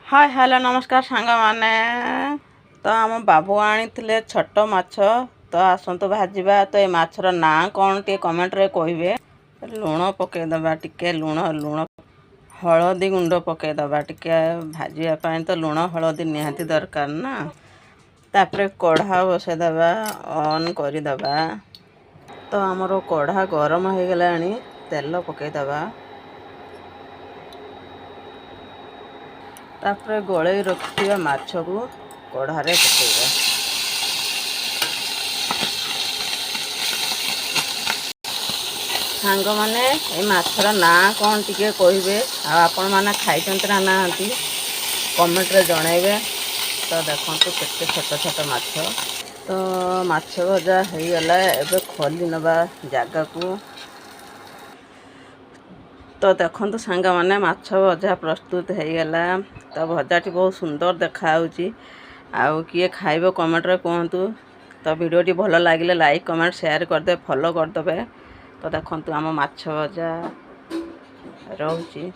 Hi hello नमस्कार सांग माने तो आम बाबू आनी छोट माछ तो आसतु भाजवा तो ये माछर ना कौन टे कमेंट रे कहे लुण पकईदबा टिके लुण लुण हलदी गुंड पकईदबा टिके भाजापी तो लुण हलदी निहाती दरकार ना तापर कढ़ा बसईदबा ऑन करदबा तो आमर कढ़ा गरम हो गला तेल पकईदबा तापर गलई रखिथिबा माछ को कढ़ारे पकईबा सांग माने ए माछर ना कौन टिके कहे आपण मैंने खाई ना नाहंती कमेंट रे जनइबे। तो देखो केते छोट छोट माछ तो माछ भजा हो गला एबे खोली नबा जगह को तो देखो सांग माने माछ भजा प्रस्तुत हो गला। तो भजाटी बहुत सुंदर देखा आउ किए खाइब कमेंट रे कहतु। तो वीडियोटी भल लगे लाइक कमेंट शेयर करदे फॉलो करदे। तो देखो आम माछ भजा रोची।